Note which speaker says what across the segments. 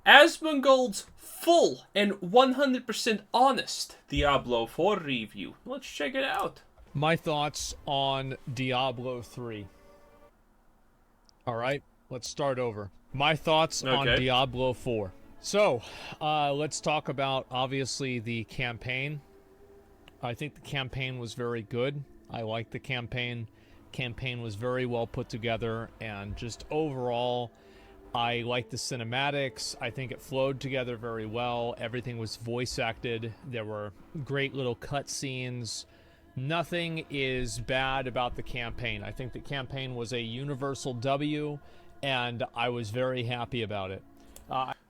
Speaker 1: Asmongolds full and 100% honest Diablo 4 review. Let's check it out.
Speaker 2: My thoughts on Diablo 3. Alright, let's start over. My thoughts on Diablo 4. So, let's talk about, obviously, the campaign. I think the campaign was very good. I liked the campaign. Campaign was very well put together, and just overall, I liked the cinematics. I think it flowed together very well. Everything was voice acted. There were great little cutscenes. Nothing is bad about the campaign. I think the campaign was a universal W, and I was very happy about it.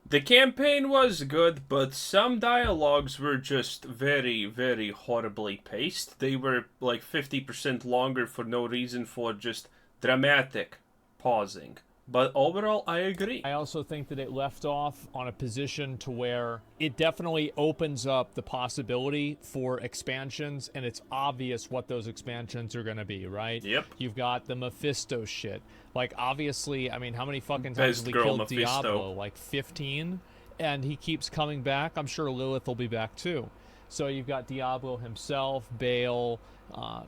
Speaker 1: The campaign was good, but some dialogues were just very, very horribly paced. They were like 50% longer for no reason, for just dramatic pausing. But overall, I agree.
Speaker 2: I also think that it left off on a position to where it definitely opens up the possibility for expansions, and it's obvious what those expansions are going to be, right?
Speaker 1: Yep.
Speaker 2: You've got the Mephisto shit. Like, obviously, I mean, how many fucking times have we killed Mephisto? Diablo? Like 15? And he keeps coming back. I'm sure Lilith will be back too. So you've got Diablo himself, Baal,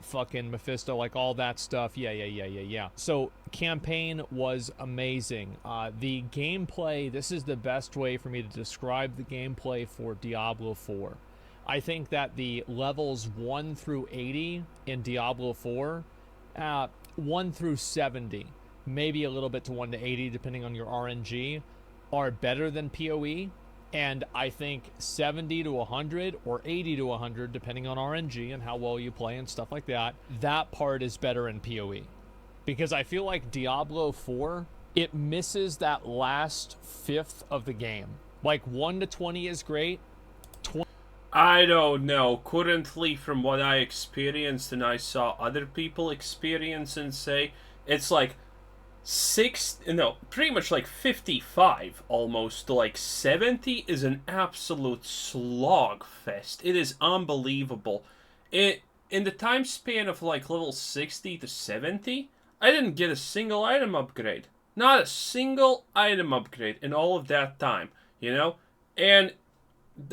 Speaker 2: fucking Mephisto, like all that stuff. Yeah. So campaign was amazing. The gameplay, this is the best way for me to describe the gameplay for Diablo 4. I think that the levels 1 through 80 in Diablo 4, 1 through 70, maybe a little bit to 1 to 80 depending on your RNG, are better than PoE. And I think 70 to 100 or 80 to 100, depending on RNG and how well you play and stuff like that, that part is better in PoE. Because I feel like Diablo 4, it misses that last fifth of the game. Like 1 to 20 is great.
Speaker 1: I don't know. Currently, from what I experienced and I saw other people experience and say, it's like pretty much like 55 almost to like 70 is an absolute slog fest. It is unbelievable. In the time span of like level 60 to 70, I didn't get a single item upgrade. Not a single item upgrade in all of that time, you know? And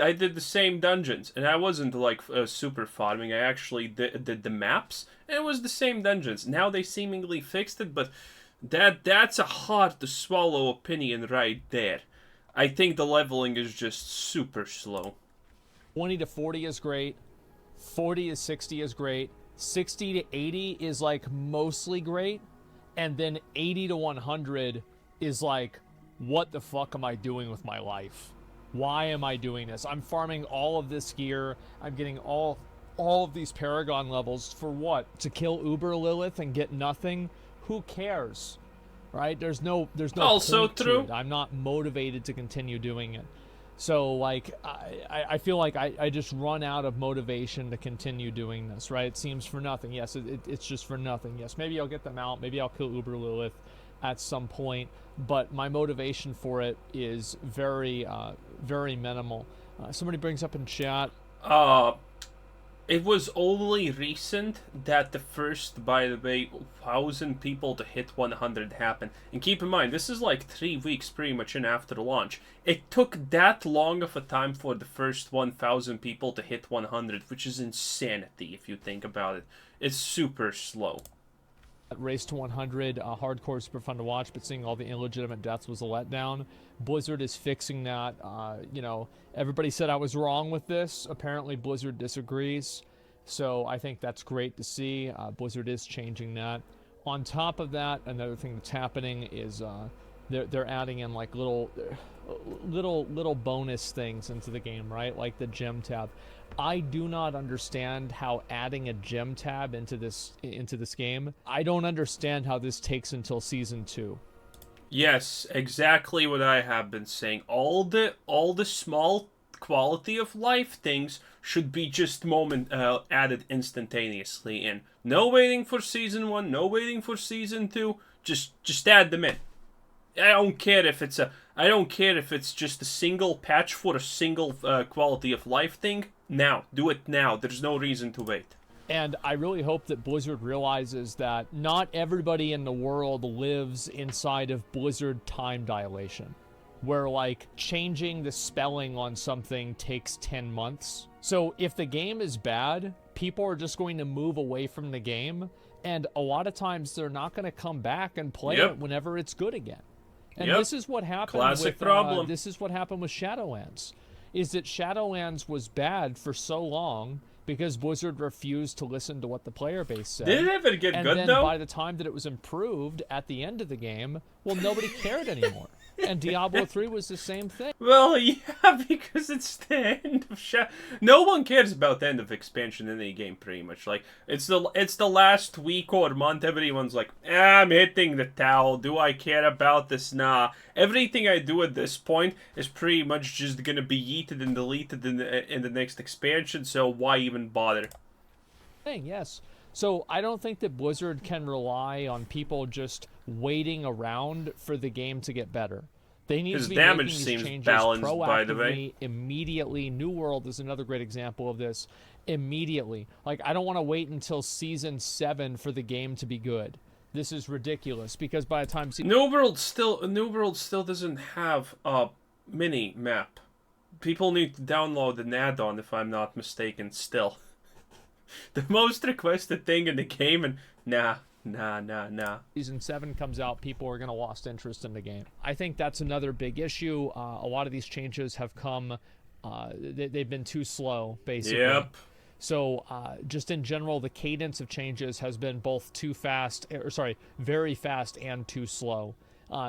Speaker 1: I did the same dungeons, and I wasn't like super farming. I actually did the maps, and it was the same dungeons. Now they seemingly fixed it, but that's a hard to swallow opinion right there. I think the leveling is just super slow.
Speaker 2: 20 to 40 is great. 40 to 60 is great. 60 to 80 is like mostly great. And then 80 to 100 is like, what the fuck am I doing with my life? Why am I doing this? I'm farming all of this gear. I'm getting all of these Paragon levels for what? To kill Uber Lilith and get nothing? Who cares, right? There's no
Speaker 1: also
Speaker 2: point
Speaker 1: true.
Speaker 2: To it. I'm not motivated to continue doing it. So like I feel like I just run out of motivation to continue doing this, right? It seems for nothing. Yes, it's just for nothing. Yes, maybe I'll get them out. Maybe I'll kill Uber Lilith at some point, but my motivation for it is very very minimal. Somebody brings up in chat.
Speaker 1: It was only recent that the first, by the way, 1,000 people to hit 100 happened. And keep in mind, this is like 3 weeks pretty much in after launch. It took that long of a time for the first 1,000 people to hit 100, which is insanity if you think about it. It's super slow.
Speaker 2: Race to 100, hardcore is super fun to watch, but seeing all the illegitimate deaths was a letdown. Blizzard is fixing that. You know, everybody said I was wrong with this. Apparently Blizzard disagrees. So I think that's great to see. Blizzard is changing that. On top of that, another thing that's happening is they're adding in like little bonus things into the game, right? Like the gem tab. I do not understand how adding a gem tab into this game. I don't understand how this takes until season 2.
Speaker 1: Yes, exactly what I have been saying. All the small quality of life things should be just added instantaneously in. No waiting for season 1, no waiting for season 2. Just add them in. I don't care if it's just a single patch for a single quality of life thing. Now, do it now. There's no reason to wait.
Speaker 2: And I really hope that Blizzard realizes that not everybody in the world lives inside of Blizzard time dilation. where like changing the spelling on something takes 10 months. So if the game is bad, people are just going to move away from the game, and a lot of times they're not going to come back and play it whenever it's good again. And this is what happened this is what happened with Shadowlands. Is that Shadowlands was bad for so long because Blizzard refused to listen to what the player base said.
Speaker 1: Did it ever get good, though?
Speaker 2: And then by the time that it was improved at the end of the game, well, nobody cared anymore. And Diablo 3 was the same thing.
Speaker 1: Well, yeah, because it's the end of no one cares about the end of expansion in any game, pretty much. Like, it's the last week or month, everyone's like, I'm hitting the towel. Do I care about this? Nah. Everything I do at this point is pretty much just gonna be yeeted and deleted in the next expansion, so why even bother?
Speaker 2: Yes. So I don't think that Blizzard can rely on people just waiting around for the game to get better. They need to be making these changes proactively, by the way. Immediately. New World is another great example of this. Immediately. Like, I don't want to wait until Season 7 for the game to be good. This is ridiculous, because by the time...
Speaker 1: New World still doesn't have a mini-map. People need to download an add-on, if I'm not mistaken, still. The most requested thing in the game, and nah.
Speaker 2: Season 7 comes out, people are going to lost interest in the game. I think that's another big issue. A lot of these changes have come, they've been too slow, basically.
Speaker 1: Yep.
Speaker 2: So just in general, the cadence of changes has been both very fast and too slow.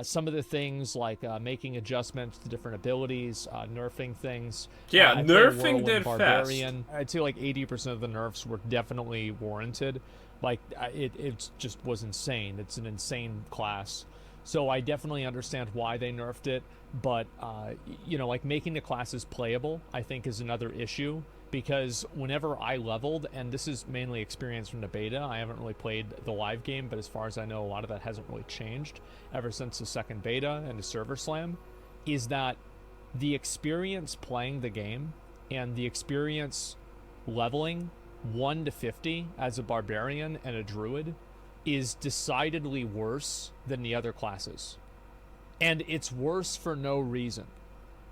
Speaker 2: Some of the things like making adjustments to different abilities, nerfing things.
Speaker 1: Yeah, nerfing their
Speaker 2: Barbarian. I'd say like 80% of the nerfs were definitely warranted. Like, it just was insane. It's an insane class. So I definitely understand why they nerfed it. But, like making the classes playable, I think is another issue. Because whenever I leveled, and this is mainly experience from the beta, I haven't really played the live game, but as far as I know, a lot of that hasn't really changed ever since the second beta and the server slam, is that the experience playing the game and the experience leveling 1 to 50 as a barbarian and a druid is decidedly worse than the other classes. And it's worse for no reason.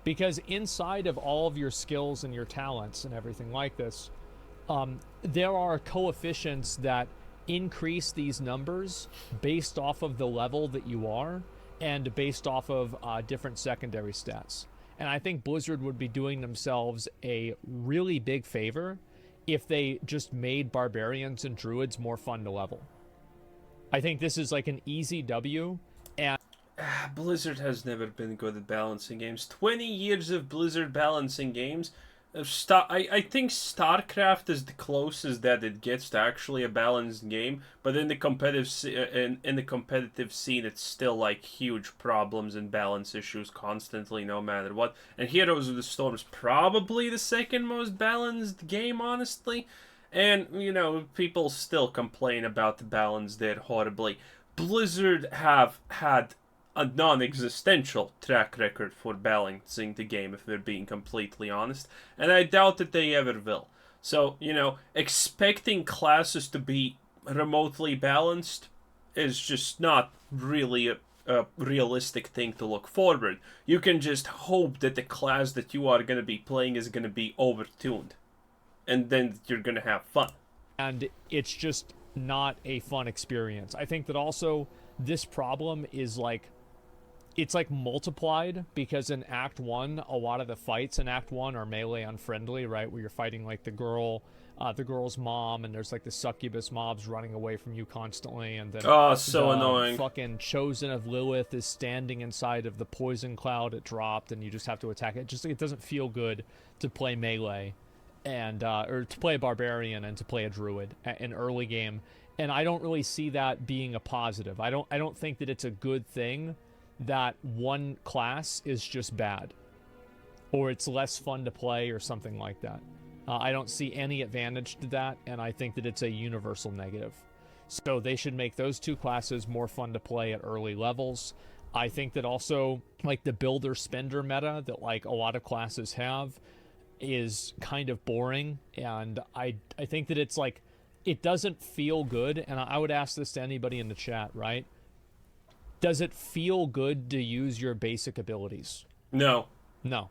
Speaker 2: Because inside of all of your skills and your talents and everything like this, there are coefficients that increase these numbers based off of the level that you are and based off of different secondary stats. And I think Blizzard would be doing themselves a really big favor if they just made barbarians and druids more fun to level. I think this is like an easy W, and
Speaker 1: Blizzard has never been good at balancing games. 20 years of Blizzard balancing games. I think StarCraft is the closest that it gets to actually a balanced game, but in the competitive scene, it's still like huge problems and balance issues constantly, no matter what. And Heroes of the Storm is probably the second most balanced game, honestly. And people still complain about the balance there horribly. Blizzard have had a non-existential track record for balancing the game, if we're being completely honest, and I doubt that they ever will. So, expecting classes to be remotely balanced is just not really a realistic thing to look forward. You can just hope that the class that you are going to be playing is going to be overtuned, and then you're going to have fun.
Speaker 2: And it's just not a fun experience. I think that also this problem is it's multiplied because in Act 1, a lot of the fights in Act 1 are melee unfriendly, right? Where you're fighting like the girl's mom, and there's like the succubus mobs running away from you constantly, and then
Speaker 1: so annoying.
Speaker 2: Fucking Chosen of Lilith is standing inside of the poison cloud it dropped, and you just have to attack it. It doesn't feel good to play melee, and or to play a barbarian and to play a druid in early game, and I don't really see that being a positive. I don't think that it's a good thing that one class is just bad, or it's less fun to play, or something like that. I don't see any advantage to that, and I think that it's a universal negative. So they should make those two classes more fun to play at early levels. I think that also, like, the builder-spender meta that, like, a lot of classes have is kind of boring, and I think that it's, like, it doesn't feel good, and I would ask this to anybody in the chat, right? Does it feel good to use your basic abilities?
Speaker 1: No.
Speaker 2: No.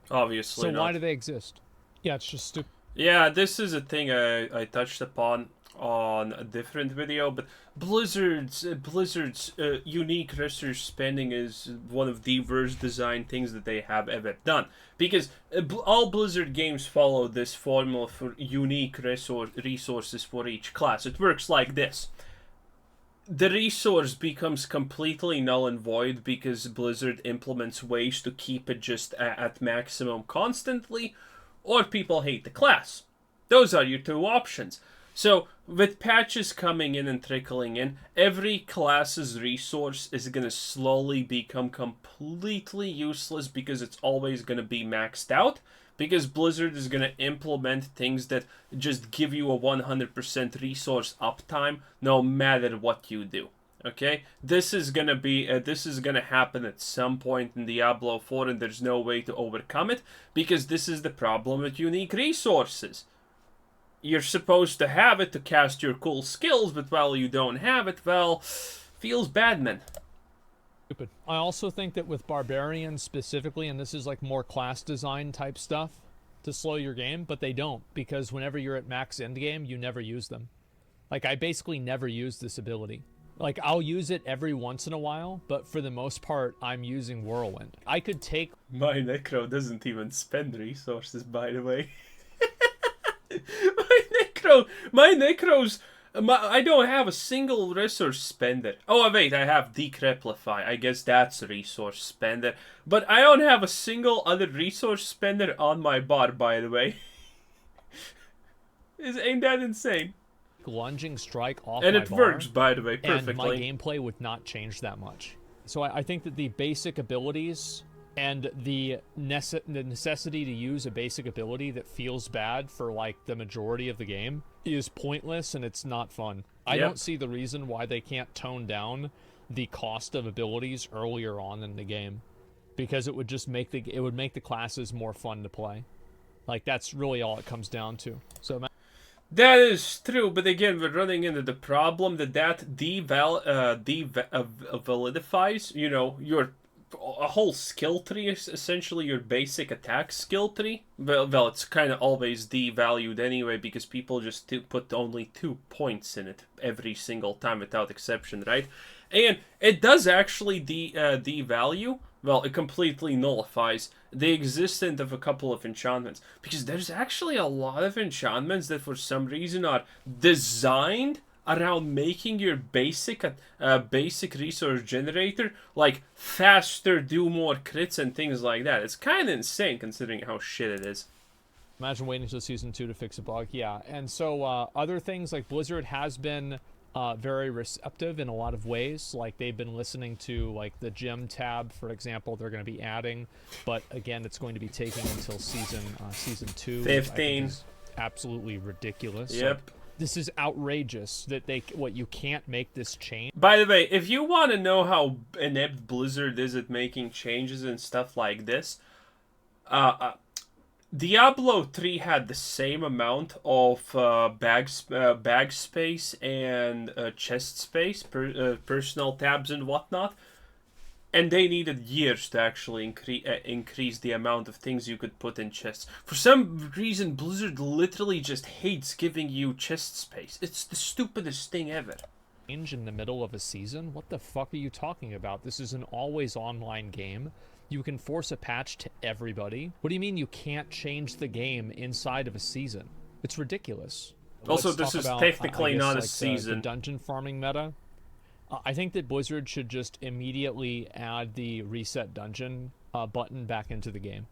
Speaker 1: Obviously
Speaker 2: So
Speaker 1: not.
Speaker 2: why do they exist? Yeah, it's just stupid.
Speaker 1: Yeah, this is a thing I touched upon on a different video, but Blizzard's unique resource spending is one of the worst design things that they have ever done. Because all Blizzard games follow this formula for unique resources for each class. It works like this. The resource becomes completely null and void because Blizzard implements ways to keep it just at maximum constantly, or people hate the class. Those are your two options. So, with patches coming in and trickling in, every class's resource is going to slowly become completely useless because it's always going to be maxed out. Because Blizzard is going to implement things that just give you a 100% resource uptime no matter what you do. Okay, this is gonna happen at some point in Diablo 4, and there's no way to overcome it because this is the problem with unique resources. You're supposed to have it to cast your cool skills, but while you don't have it, well, feels bad, man.
Speaker 2: Stupid. I also think that with barbarians specifically, and this is like more class design type stuff to slow your game, but they don't, because whenever you're at max endgame, you never use them. Like, I basically never use this ability. Like, I'll use it every once in a while, but for the most part, I'm using Whirlwind. I could take...
Speaker 1: My Necro doesn't even spend resources, by the way. My Necros... I don't have a single resource spender. Oh, wait, I have Decreplify. I guess that's a resource spender. But I don't have a single other resource spender on my bar, by the way. Ain't that insane?
Speaker 2: Lunging strike off
Speaker 1: and
Speaker 2: my
Speaker 1: it
Speaker 2: bar,
Speaker 1: works, by the way, perfectly.
Speaker 2: And my gameplay would not change that much. So I think that the basic abilities and the necessity to use a basic ability that feels bad for like the majority of the game is pointless, and it's not fun. I don't see the reason why they can't tone down the cost of abilities earlier on in the game, because it would just make the classes more fun to play. Like, that's really all it comes down to. So
Speaker 1: that is true, but again, we're running into the problem that validifies, you know, your a whole skill tree is essentially your basic attack skill tree. Well, it's kind of always devalued anyway because people just put only 2 points in it every single time without exception, right? And it does actually devalue. Well, it completely nullifies the existence of a couple of enchantments. Because there's actually a lot of enchantments that for some reason are designed around making your basic resource generator like faster, do more crits and things like that. It's kind of insane considering how shit it is.
Speaker 2: Imagine waiting until Season 2 to fix a bug. Yeah, and so other things like Blizzard has been very receptive in a lot of ways. Like, they've been listening to like the gym tab, for example, they're going to be adding, but again, it's going to be taking until season 2.
Speaker 1: 15.
Speaker 2: Absolutely ridiculous.
Speaker 1: Yep.
Speaker 2: Like, this is outrageous that you can't make this change.
Speaker 1: By the way, if you want to know how inept Blizzard is at making changes and stuff like this, Diablo 3 had the same amount of bag space and chest space, personal tabs and whatnot, and they needed years to actually increase the amount of things you could put in chests. For some reason, Blizzard literally just hates giving you chest space. It's the stupidest thing ever.
Speaker 2: In the middle of a season? What the fuck are you talking about? This is an always online game. You can force a patch to everybody. What do you mean you can't change the game inside of a season? It's ridiculous.
Speaker 1: Also, this is technically not a season.
Speaker 2: The dungeon farming meta. I think that Blizzard should just immediately add the reset dungeon button back into the game.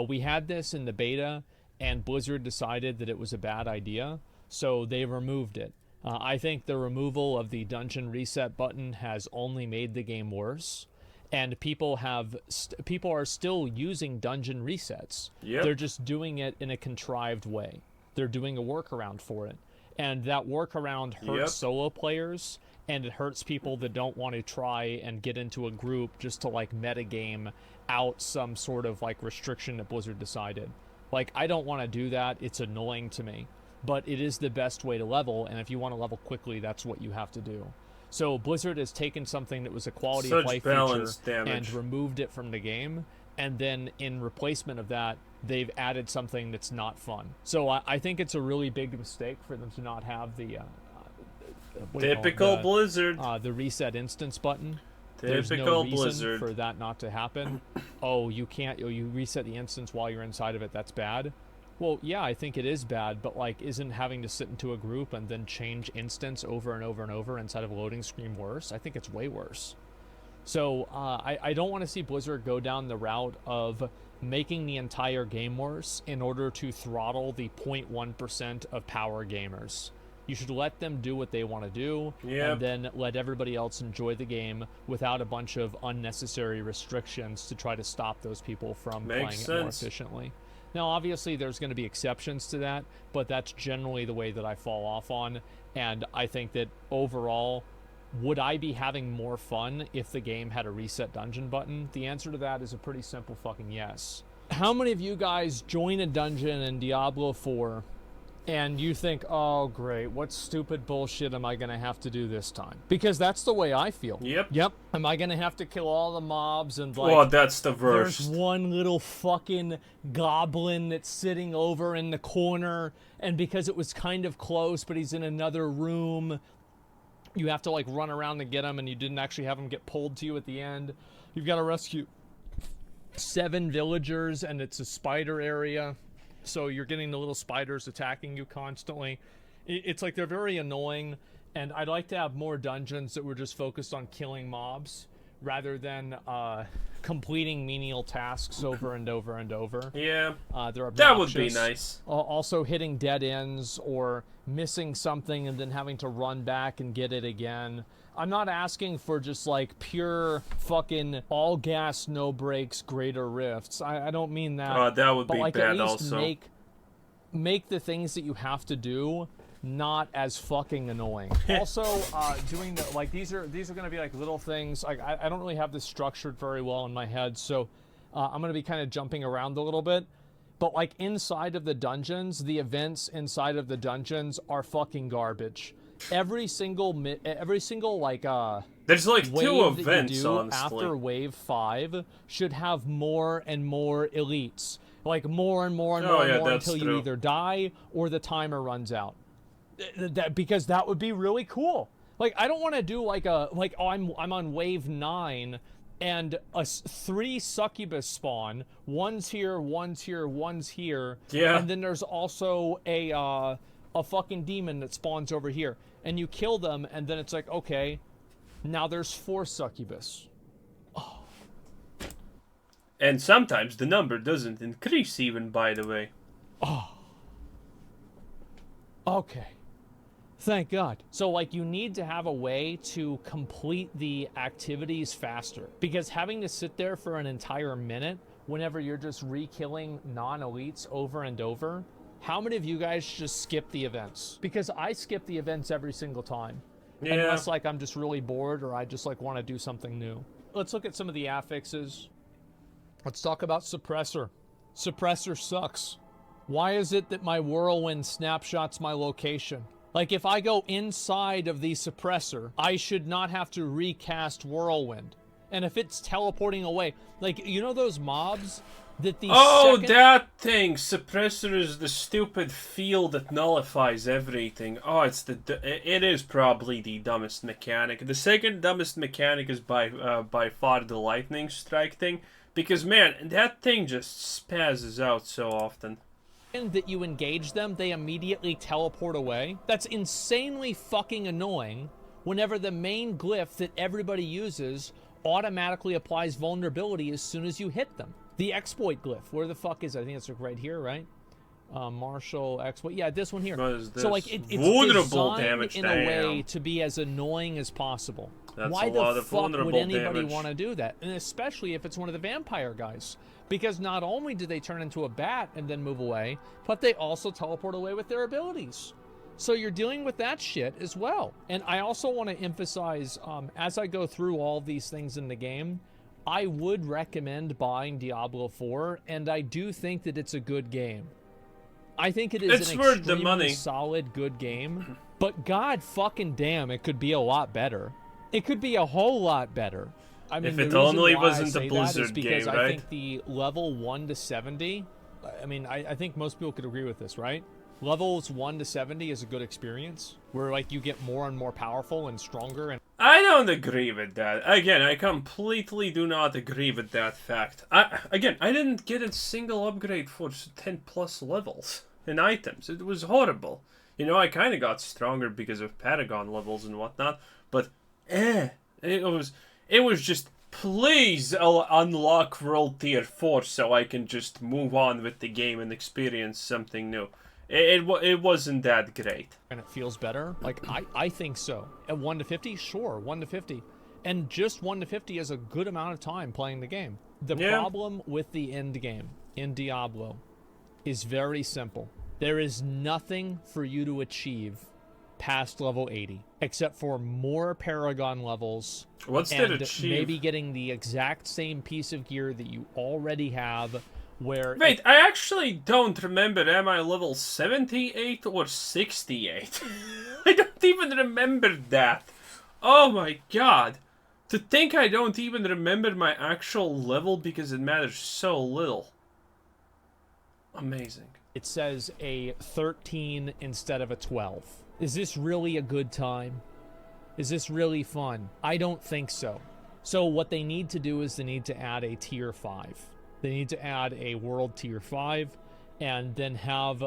Speaker 2: We had this in the beta, and Blizzard decided that it was a bad idea, so they removed it. I think the removal of the dungeon reset button has only made the game worse. And people are still using dungeon resets.
Speaker 1: Yep.
Speaker 2: They're just doing it in a contrived way. They're doing a workaround for it. And that workaround hurts solo players, and it hurts people that don't want to try and get into a group just to like metagame out some sort of like restriction that Blizzard decided. Like, I don't want to do that. It's annoying to me. But it is the best way to level, and if you want to level quickly, that's what you have to do. So Blizzard has taken something that was a quality of life feature and removed it from the game, and then in replacement of that, they've added something that's not fun. So I think it's a really big mistake for them to not have the
Speaker 1: typical Blizzard,
Speaker 2: the reset instance button.
Speaker 1: There's
Speaker 2: no reason
Speaker 1: Blizzard
Speaker 2: for that not to happen. Oh, you can't. Oh, you reset the instance while you're inside of it. That's bad. Well, yeah, I think it is bad, but like, isn't having to sit into a group and then change instance over and over and over inside of a loading screen worse? I think it's way worse. So I don't want to see Blizzard go down the route of making the entire game worse in order to throttle the 0.1% of power gamers. You should let them do what they want to do, and then let everybody else enjoy the game without a bunch of unnecessary restrictions to try to stop those people from playing it more efficiently. Now, obviously, there's going to be exceptions to that, but that's generally the way that I fall off on, and I think that overall, would I be having more fun if the game had a reset dungeon button? The answer to that is a pretty simple fucking yes. How many of you guys join a dungeon in Diablo 4 and you think, oh, great, what stupid bullshit am I going to have to do this time? Because that's the way I feel. Yep. Am I going to have to kill all the mobs and like...
Speaker 1: Oh, that's the worst.
Speaker 2: There's one little fucking goblin that's sitting over in the corner, and because it was kind of close, but he's in another room, you have to like run around to get him, and you didn't actually have him get pulled to you at the end. You've got to rescue 7 villagers, and it's a spider area. So you're getting the little spiders attacking you constantly. It's like they're very annoying, and I'd like to have more dungeons that were just focused on killing mobs rather than completing menial tasks over and over and over.
Speaker 1: Yeah,
Speaker 2: they're obnoxious.
Speaker 1: That would be nice.
Speaker 2: Also hitting dead ends or missing something and then having to run back and get it again. I'm not asking for just like pure fucking all gas, no brakes, greater rifts. I don't mean that.
Speaker 1: That would be
Speaker 2: like,
Speaker 1: bad
Speaker 2: at least
Speaker 1: also.
Speaker 2: Make the things that you have to do not as fucking annoying. Also, doing the like these are going to be like little things. Like I don't really have this structured very well in my head, so I'm going to be kind of jumping around a little bit. But like inside of the dungeons, the events inside of the dungeons are fucking garbage. Every single like
Speaker 1: there's like 2 events
Speaker 2: that you do
Speaker 1: honestly.
Speaker 2: After wave 5 should have more and more elites, like more and more and more until you either die or the timer runs out. Because that would be really cool. Like I don't want to do like I'm on wave 9 and 3 succubus spawn. One's here, one's here, one's here.
Speaker 1: Yeah.
Speaker 2: And then there's also a fucking demon that spawns over here. And you kill them, and then it's like, okay, now there's 4 succubus. Oh.
Speaker 1: And sometimes the number doesn't increase even, by the way.
Speaker 2: Oh. Okay. Thank God. So, like, you need to have a way to complete the activities faster. Because having to sit there for an entire minute whenever you're just re-killing non-elites over and over... How many of you guys just skip the events? Because I skip the events every single time.
Speaker 1: Yeah.
Speaker 2: Unless, like, I'm just really bored or I just, like, want to do something new. Let's look at some of the affixes. Let's talk about Suppressor. Suppressor sucks. Why is it that my Whirlwind snapshots my location? Like, if I go inside of the Suppressor, I should not have to recast Whirlwind. And if it's teleporting away, like, you know those mobs... that
Speaker 1: thing! Suppressor is the stupid field that nullifies everything. Oh, it is probably the dumbest mechanic. The second dumbest mechanic is by far the lightning strike thing, because man, that thing just spazzes out so often.
Speaker 2: That you engage them, they immediately teleport away. That's insanely fucking annoying. Whenever the main glyph that everybody uses automatically applies vulnerability as soon as you hit them. The exploit glyph, where the fuck is it? I think it's right here, right? Marshall exploit. Yeah, this one here. So like it's
Speaker 1: vulnerable
Speaker 2: designed
Speaker 1: damage
Speaker 2: in a way to be as annoying as possible. Why the fuck would anybody want to do that? And especially if it's one of the vampire guys. Because not only do they turn into a bat and then move away, but they also teleport away with their abilities. So you're dealing with that shit as well. And I also want to emphasize, as I go through all these things in the game, I would recommend buying Diablo 4, and I do think that it's a good game. I think it is an extremely solid, good game, but god fucking damn, it could be a lot better. It could be a whole lot better. I mean,
Speaker 1: if it only wasn't a Blizzard
Speaker 2: game,
Speaker 1: right?
Speaker 2: I think the level 1 to 70, I mean, I think most people could agree with this, right? Levels 1 to 70 is a good experience, where, like, you get more and more powerful and stronger. And
Speaker 1: I don't agree with that. Again, I completely do not agree with that fact. I didn't get a single upgrade for 10 plus levels in items. It was horrible. You know, I kind of got stronger because of Paragon levels and whatnot, but it was just, please unlock World Tier 4 so I can just move on with the game and experience something new. It wasn't that great.
Speaker 2: And it feels better? Like, I think so. At 1 to 50? Sure, 1 to 50. And just 1 to 50 is a good amount of time playing the game. The problem with the end game in Diablo is very simple. There is nothing for you to achieve past level 80, except for more Paragon levels.
Speaker 1: What's that achieve?
Speaker 2: Maybe getting the exact same piece of gear that you already have.
Speaker 1: Wait, I actually don't remember. Am I level 78 or 68? I don't even remember that. Oh my god. To think I don't even remember my actual level because it matters so little. Amazing.
Speaker 2: It says a 13 instead of a 12. Is this really a good time? Is this really fun? I don't think so. So what they need to do is they need to add a tier 5. They need to add a world tier 5 and then have,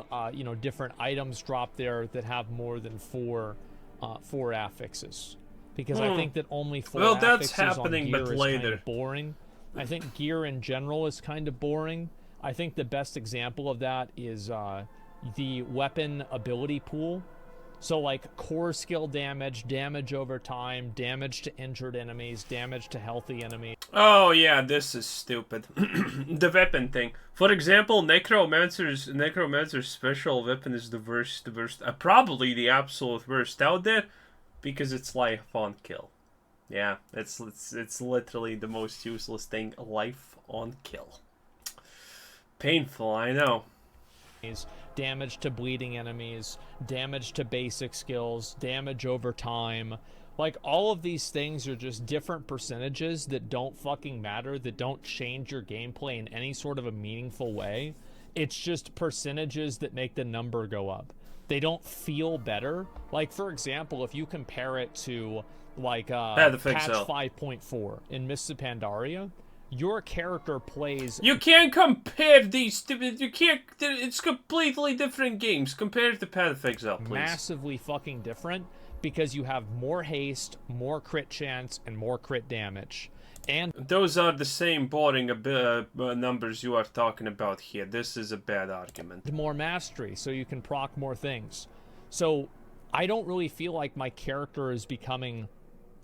Speaker 2: different items drop there that have more than four affixes. Because I think that only 4 affixes
Speaker 1: that's happening,
Speaker 2: on gear
Speaker 1: but
Speaker 2: is
Speaker 1: later.
Speaker 2: kind of boring. I think gear in general is kind of boring. I think the best example of that is the weapon ability pool. So, like, core skill damage, damage over time, damage to injured enemies, damage to healthy enemies.
Speaker 1: Oh yeah, this is stupid. The weapon thing. For example, Necromancer's special weapon is the worst, probably the absolute worst out there, because it's life on kill. Yeah, it's literally the most useless thing, life on kill. Painful, I know.
Speaker 2: Damage to bleeding enemies, damage to basic skills, damage over time. Like, all of these things are just different percentages that don't fucking matter, that don't change your gameplay in any sort of a meaningful way. It's just percentages that make the number go up. They don't feel better. Like, for example, if you compare it to, like, patch 5.4 in Mists of Pandaria, your character plays...
Speaker 1: You can't compare these two. You can't... It's completely different games. Compare it to Path of Exile, please.
Speaker 2: Massively fucking different, because you have more haste, more crit chance, and more crit damage. And
Speaker 1: those are the same boring numbers you are talking about here. This is a bad argument.
Speaker 2: More mastery, so you can proc more things. So I don't really feel like my character is becoming...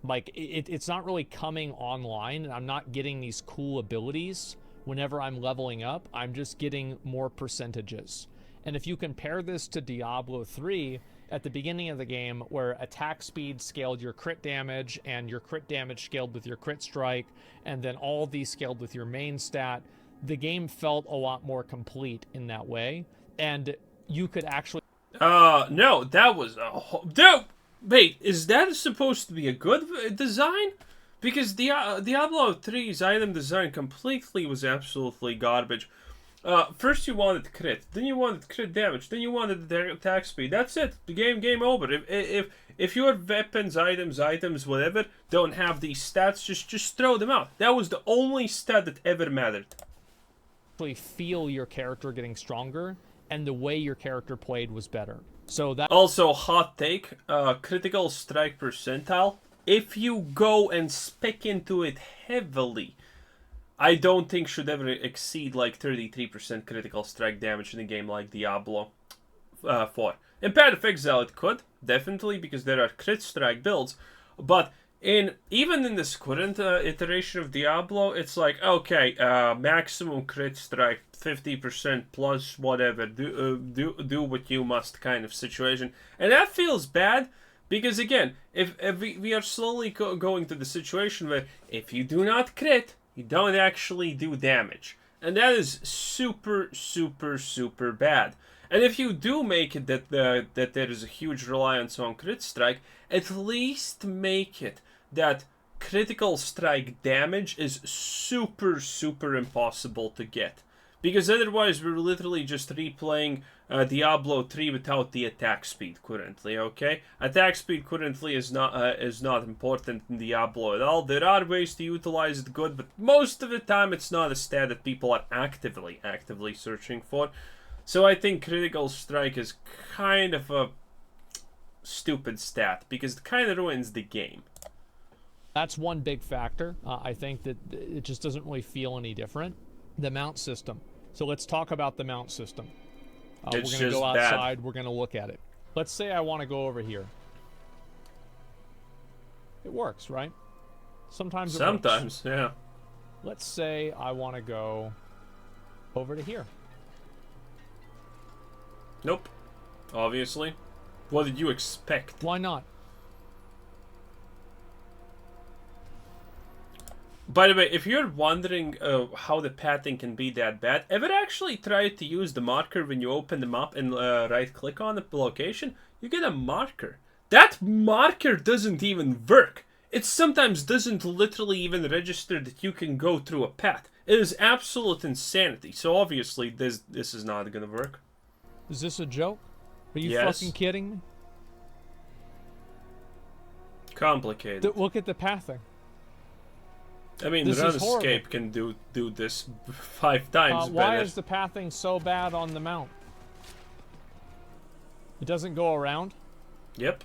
Speaker 2: Like, it's not really coming online, and I'm not getting these cool abilities whenever I'm leveling up. I'm just getting more percentages. And if you compare this to Diablo 3, at the beginning of the game, where attack speed scaled your crit damage, and your crit damage scaled with your crit strike, and then all of these scaled with your main stat, the game felt a lot more complete in that way. And you could actually...
Speaker 1: No, that was a... Wait, is that supposed to be a good design? Because Diablo 3's item design completely was absolutely garbage. First you wanted crit, then you wanted crit damage, then you wanted the attack speed. That's it. The game over. If your weapons, items, whatever, don't have these stats, just throw them out. That was the only stat that ever mattered.
Speaker 2: Feel your character getting stronger, and the way your character played was better. So that
Speaker 1: also, hot take, critical strike percentile. If you go and spec into it heavily, I don't think should ever exceed like 33% critical strike damage in a game like Diablo 4. In Path of Exile it could, definitely, because there are crit strike builds, but even in this current iteration of Diablo, it's like, okay, maximum crit strike, 50% plus whatever, do what you must kind of situation. And that feels bad, because again, if we are slowly going to the situation where if you do not crit, you don't actually do damage. And that is super, super, super bad. And if you do make it that there is a huge reliance on crit strike, at least make it that critical strike damage is super, super impossible to get. Because otherwise we're literally just replaying Diablo 3 without the attack speed currently, okay? Attack speed currently is not important in Diablo at all. There are ways to utilize it good, but most of the time it's not a stat that people are actively searching for. So I think critical strike is kind of a stupid stat, because it kind of ruins the game.
Speaker 2: That's one big factor. I think that it just doesn't really feel any different. The mount system. So let's talk about the mount system. We're going to go outside. We're going to look at it. Let's say I want to go over here. It works, right? Sometimes it works.
Speaker 1: Yeah.
Speaker 2: Let's say I want to go over to here.
Speaker 1: Nope. Obviously. What did you expect?
Speaker 2: Why not?
Speaker 1: By the way, if you're wondering how the pathing can be that bad, ever actually tried to use the marker when you open the map and right-click on the location? You get a marker. That marker doesn't even work. It sometimes doesn't literally even register that you can go through a path. It is absolute insanity. So obviously this is not gonna work.
Speaker 2: Is this a joke? Are you fucking kidding me?
Speaker 1: Complicated.
Speaker 2: Look at the pathing.
Speaker 1: I mean, the Run Escape can do this 5 times better.
Speaker 2: Why is the pathing so bad on the mount? It doesn't go around?
Speaker 1: Yep.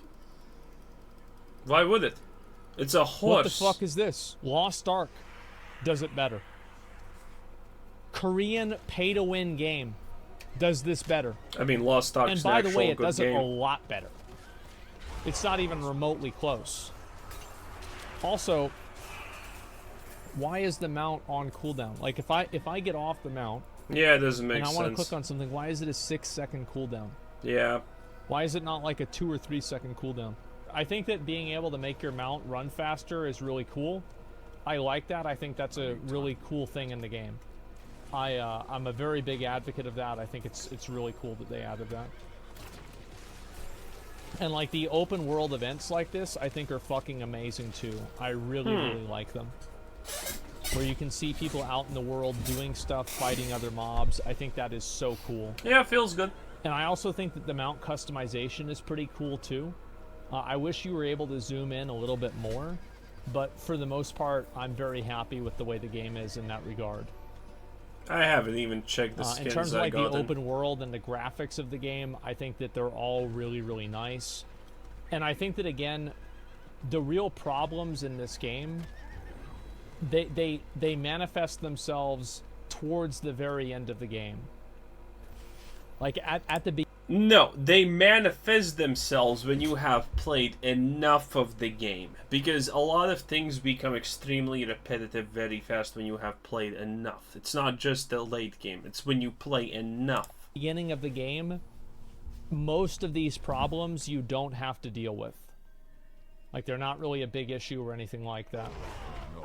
Speaker 1: Why would it? It's a horse.
Speaker 2: What the fuck is this? Lost Ark does it better. Korean pay-to-win game does this better.
Speaker 1: I mean, Lost Ark's
Speaker 2: and by the way, it does
Speaker 1: it
Speaker 2: a lot better. It's not even remotely close. Also, why is the mount on cooldown? Like, if I get off the mount,
Speaker 1: yeah, it doesn't make sense.
Speaker 2: And I want to click on something, why is it a 6-second cooldown?
Speaker 1: Yeah.
Speaker 2: Why is it not like a 2 or 3 second cooldown? I think that being able to make your mount run faster is really cool. I like that. I think that's a really cool thing in the game. I'm a very big advocate of that. I think it's really cool that they added that. And like the open world events like this, I think are fucking amazing too. I really like them. Where you can see people out in the world doing stuff, fighting other mobs. I think that is so cool.
Speaker 1: Yeah, it feels good.
Speaker 2: And I also think that the mount customization is pretty cool too. I wish you were able to zoom in a little bit more, but for the most part, I'm very happy with the way the game is in that regard.
Speaker 1: I haven't even checked the skins.
Speaker 2: In terms of like the open world and the graphics of the game, I think that they're all really nice. And I think that, again, the real problems in this game, they manifest themselves towards the very end of the game. Like at the beginning.
Speaker 1: No, they manifest themselves when you have played enough of the game. Because a lot of things become extremely repetitive very fast when you have played enough. It's not just the late game, it's when you play enough.
Speaker 2: Beginning of the game, most of these problems you don't have to deal with. Like, they're not really a big issue or anything like that.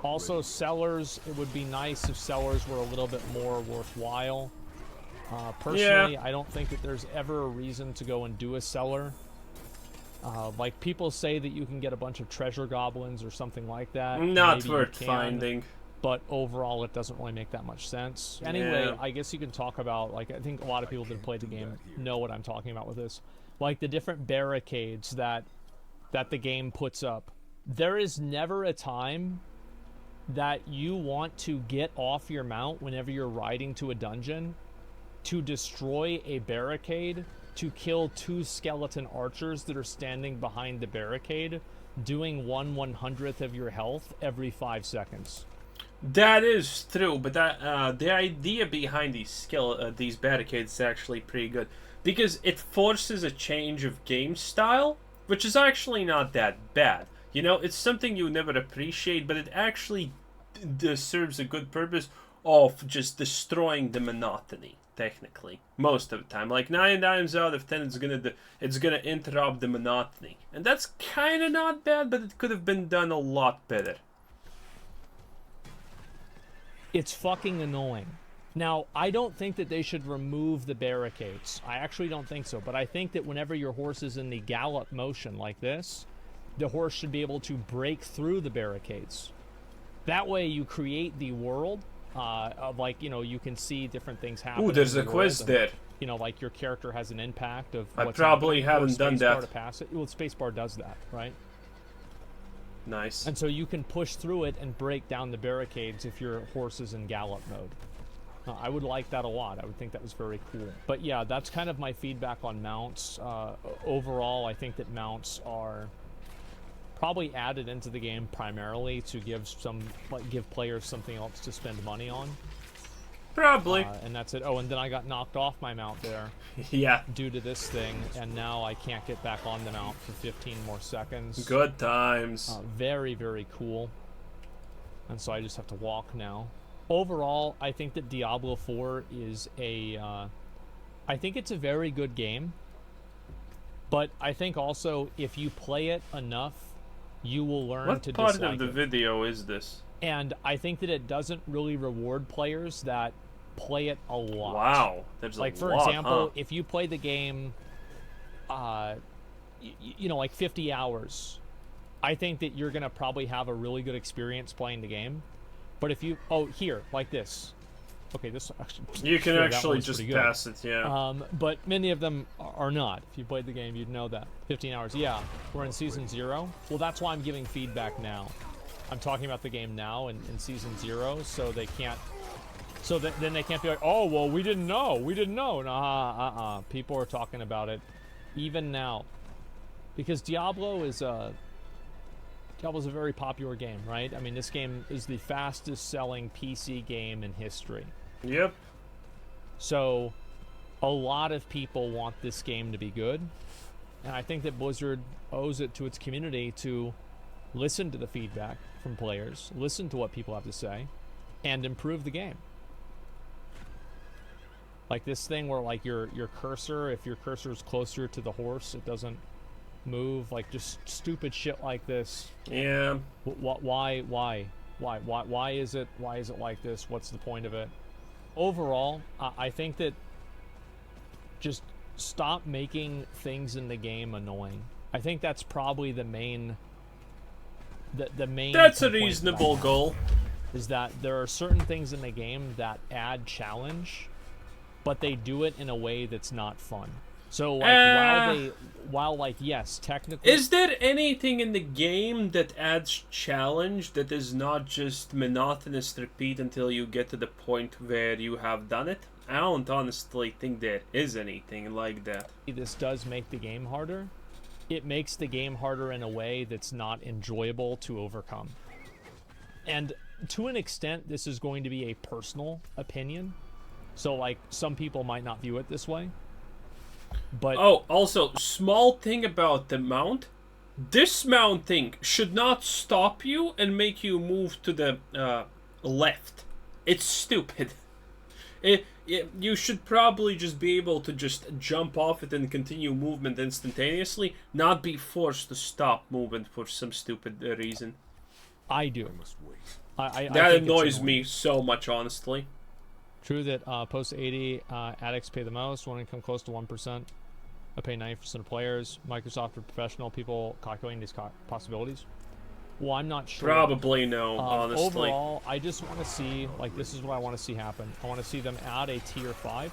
Speaker 2: Also, sellers, it would be nice if sellers were a little bit more worthwhile. Personally, I don't think that there's ever a reason to go and do a cellar. Like, people say that you can get a bunch of treasure goblins or something like that.
Speaker 1: Not worth finding.
Speaker 2: But overall, it doesn't really make that much sense. Anyway, I guess you can talk about, like, I think a lot of people that have played the game know what I'm talking about with this. Like, the different barricades that the game puts up. There is never a time that you want to get off your mount whenever you're riding to a dungeon to destroy a barricade, to kill 2 skeleton archers that are standing behind the barricade, doing 1/100th of your health every 5 seconds.
Speaker 1: That is true, but that the idea behind these barricades is actually pretty good, because it forces a change of game style, which is actually not that bad. You know, it's something you never appreciate, but it actually serves a good purpose of just destroying the monotony. Technically, most of the time, like 9 times out of 10, it's gonna interrupt the monotony, and that's kind of not bad, but it could have been done a lot better.
Speaker 2: It's fucking annoying. Now, I don't think that they should remove the barricades. I actually don't think so, but I think that whenever your horse is in the gallop motion like this, the horse should be able to break through the barricades. That way you create the world of, like, you know, you can see different things happen.
Speaker 1: Ooh, there's a quiz there.
Speaker 2: You know, like your character has an impact of
Speaker 1: I
Speaker 2: what's
Speaker 1: probably
Speaker 2: happening.
Speaker 1: haven't done that.
Speaker 2: To pass it. Well, spacebar does that, right?
Speaker 1: Nice.
Speaker 2: And so you can push through it and break down the barricades if your horse is in gallop mode. I would like that a lot. I would think that was very cool. But yeah, that's kind of my feedback on mounts. Overall, I think that mounts are probably added into the game primarily to give players something else to spend money on.
Speaker 1: Probably.
Speaker 2: And that's it. Oh, and then I got knocked off my mount there.
Speaker 1: Yeah.
Speaker 2: Due to this thing, and now I can't get back on the mount for 15 more seconds.
Speaker 1: Good times.
Speaker 2: Very, very cool. And so I just have to walk now. Overall, I think that Diablo 4 is I think it's a very good game. But I think also, if you play it enough, you will learn to dislike it.
Speaker 1: What part of the video is this?
Speaker 2: And I think that it doesn't really reward players that play it a lot.
Speaker 1: Wow, there's
Speaker 2: like,
Speaker 1: a
Speaker 2: for
Speaker 1: lot,
Speaker 2: example,
Speaker 1: huh?
Speaker 2: if you play the game, you know, like 50 hours, I think that you're gonna probably have a really good experience playing the game. But if you, here, like this, okay, this actually,
Speaker 1: you can actually just pass it, yeah.
Speaker 2: But many of them are not. If you played the game, you'd know that. 15 hours, yeah. We're in season 0. Well, that's why I'm giving feedback now. I'm talking about the game now in season 0, so they can't. So then they can't be like, oh, well, we didn't know. No, people are talking about it even now, because Diablo is a very popular game, right? I mean, this game is the fastest selling PC game in history.
Speaker 1: Yep.
Speaker 2: So a lot of people want this game to be good, and I think that Blizzard owes it to its community to listen to the feedback from players, listen to what people have to say, and improve the game. Like this thing where, like, your cursor, if your cursor is closer to the horse, it doesn't move. Like, just stupid shit like this.
Speaker 1: Yeah.
Speaker 2: Why is it like this? What's the point of it? Overall, I think that just stop making things in the game annoying. I think that's probably the main. The main.
Speaker 1: That's a reasonable goal.
Speaker 2: Is that there are certain things in the game that add challenge, but they do it in a way that's not fun. So, like, while like, yes, technically...
Speaker 1: Is there anything in the game that adds challenge that is not just monotonous repeat until you get to the point where you have done it? I don't honestly think there is anything like that.
Speaker 2: This does make the game harder. It makes the game harder in a way that's not enjoyable to overcome. And to an extent, this is going to be a personal opinion. So, like, some people might not view it this way. But
Speaker 1: oh, also, small thing about the mount. Dismounting should not stop you and make you move to the left. It's stupid. You should probably just be able to just jump off it and continue movement instantaneously, not be forced to stop movement for some stupid reason.
Speaker 2: I do.
Speaker 1: That annoys me so much, honestly.
Speaker 2: True that post 80 addicts pay the most, when it come close to 1%. I pay 90% of players. Microsoft are professional people calculating these possibilities. Well, I'm not sure.
Speaker 1: Probably no, honestly.
Speaker 2: Overall, I just want to see, like, this is what I want to see happen. I want to see them add a tier 5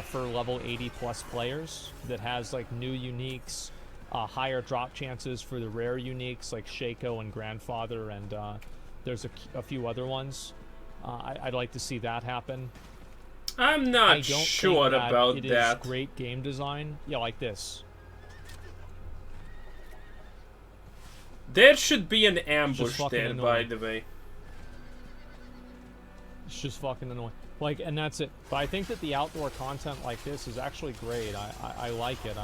Speaker 2: for level 80 plus players that has, like, new uniques, higher drop chances for the rare uniques like Shaco and Grandfather, and there's a few other ones. I'd like to see that happen.
Speaker 1: I'm not sure about that.
Speaker 2: It is great game design. Yeah, like this.
Speaker 1: There should be an ambush there, by the way.
Speaker 2: It's just fucking annoying. Like, and that's it. But I think that the outdoor content like this is actually great. I like it.